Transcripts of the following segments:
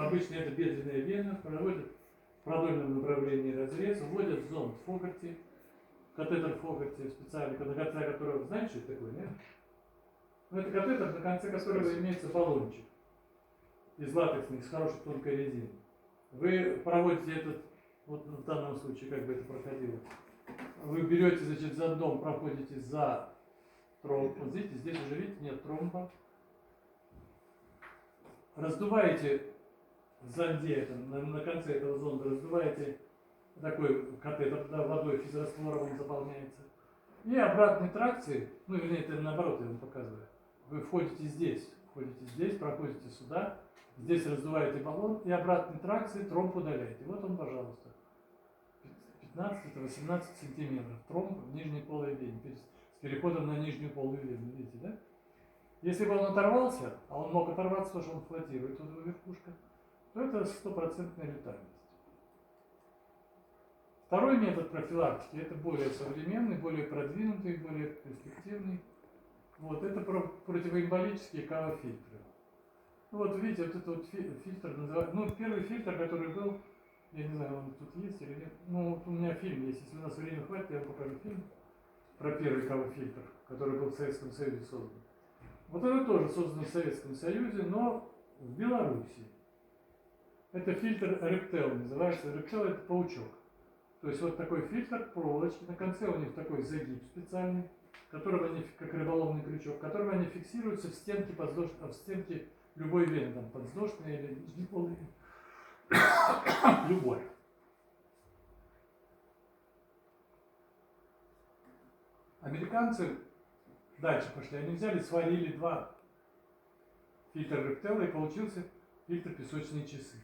обычно это бедренная вена, проводят в продольном направлении разрез, вводят зонд Фогарти, катетер Фогарти специальный, на конце которого, знаете, что это такое, нет? Ну, это катетер, на конце которого имеется баллончик из латексной, из хорошей тонкой резины. Вы проводите этот, вот в данном случае, как бы это проходило, вы берете, значит, зондом, проходите за тромб, вот видите, здесь уже, видите, нет тромба, раздуваете в зонде, на конце этого зонда раздуваете такой катетер, да, водой, физраствором он заполняется, и обратной тракции, ну, вернее, это наоборот я вам показываю, вы входите здесь, проходите сюда, здесь раздуваете баллон и обратной тракции тромб удаляете. Вот он, пожалуйста, 15-18 сантиметров тромб в нижней полой вене, с переходом на нижнюю полую вену, видите, да? Если бы он оторвался, а он мог оторваться, потому что он флотирует тут верхушка, то это 100% летальность. Второй метод профилактики, это более современный, более продвинутый, более перспективный. Вот, это противоэмболические КВ-фильтры. Ну, вот видите, вот этот вот фильтр называется, ну, первый фильтр, который был, я не знаю, он тут есть или нет, ну, вот у меня фильм есть, если у нас времени хватит, я вам покажу фильм про первый КВ-фильтр, который был в Советском Союзе создан. Вот это тоже создано в Советском Союзе, но в Беларуси. Это фильтр Reptel, называется. Reptel — это паучок. То есть вот такой фильтр, проволочки, на конце у них такой загиб специальный, которого они, как рыболовный крючок, которого они фиксируются в стенке, в стенке любой вены, там, подвздошной или нижнеполой, любой. Американцы дальше пошли, они взяли, сварили два фильтра Рептела, и получился фильтр песочные часы.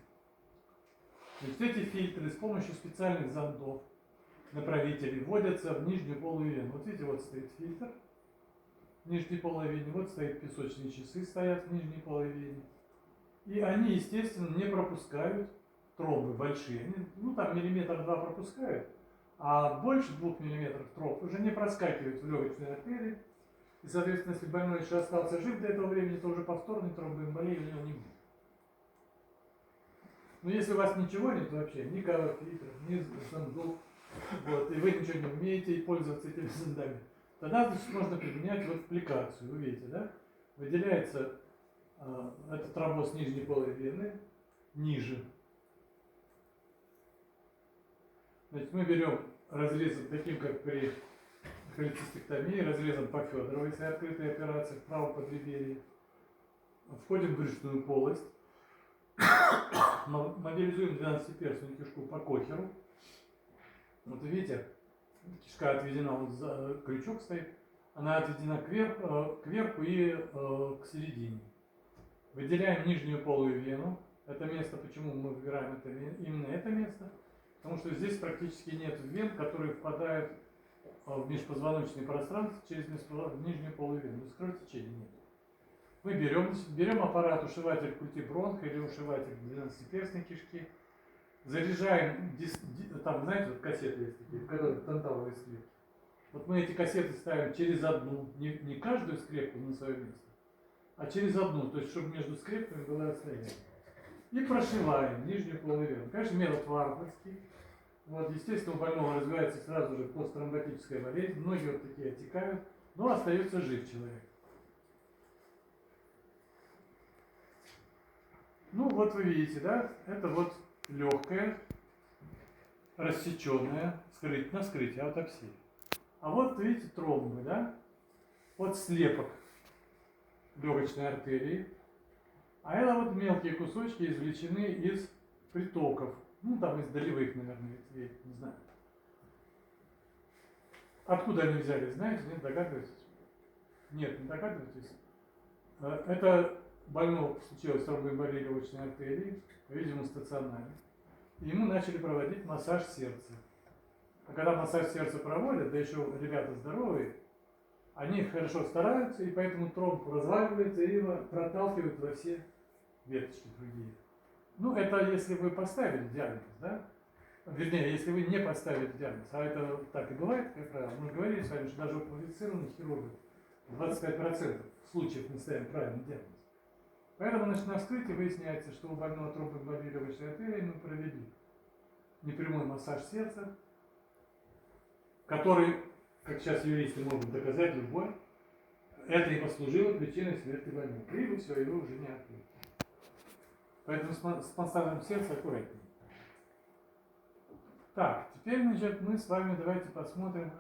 Значит, эти фильтры с помощью специальных зондов, направителей, вводятся в нижнюю полую вену. Вот видите, вот стоит фильтр в нижней полой вене, вот стоят песочные часы, стоят в нижней полой вене. И они, естественно, не пропускают тромбы большие. Они, ну, там миллиметр-два пропускают, а больше 2 миллиметров тромб уже не проскакивают в легочной артерии. И, соответственно, если больной еще остался жив до этого времени, то уже повторной тромбоэмболии у него не будет. Но если у вас ничего нет вообще, ни КВ-фильтров, ни зондов, вот, и вы ничего не умеете и пользоваться этими зондами, тогда можно применять вот аппликацию. Вы видите, да? Выделяется этот тромбоз нижней полой вены ниже. Значит, мы берем разрезом таким, как при холецистектомии, разрезом по Федоровой, если открытая операция в правом подреберье. Входим в брюшную полость. Мобилизуем 12-перстную кишку по Кохеру. Вот видите, кишка отведена, вот крючок стоит, она отведена кверху и к середине. Выделяем нижнюю полую вену. Это место, почему мы выбираем именно это место? Потому что здесь практически нет вен, которые впадают в межпозвоночное пространство через нижнюю полую вену. Без кровотечения нет. Мы берем аппарат ушиватель культибронха или ушиватель 12-перстной кишки, заряжаем, там, знаете, вот кассеты есть такие, в которых танталовые скрепки. Вот мы эти кассеты ставим через одну, не каждую скрепку на свое место, а через одну, то есть чтобы между скрепками было расстояние. И прошиваем нижнюю полую вену. Конечно, метод варварский. Вот, естественно, у больного развивается сразу же посттромботическая болезнь, многие вот такие отекают, но остается жив человек. Ну, вот вы видите, да, это вот легкая, рассеченная, на вскрытие, аутопсия. А вот, видите, тромбы, да, вот слепок легочной артерии, а это вот мелкие кусочки извлечены из притоков, ну, там из долевых, наверное, ветвей, не знаю. Откуда они взяли, знаете, нет, догадываетесь? Нет, не догадываетесь? Это больному случилось тромбоэмболия легочной артерии, видимо, стационарно. И ему начали проводить массаж сердца. А когда массаж сердца проводят, да еще ребята здоровые, они хорошо стараются, и поэтому тромб разваливается и его проталкивают во все веточки другие. Ну, это если вы поставили диагноз, да? Вернее, если вы не поставили диагноз, а это так и бывает, как правило. Мы говорили с вами, что даже у квалифицированных хирургов 25% случаев мы ставим правильный диагноз. Поэтому, значит, на вскрытии выясняется, что у больного тромбоэмболировавшей артерии мы провели непрямой массаж сердца, который, как сейчас юристы могут доказать любой, это и послужило причиной смерти больного. И все, его уже не открыли. Поэтому с массажем сердца аккуратнее. Так, теперь, значит, мы с вами давайте посмотрим.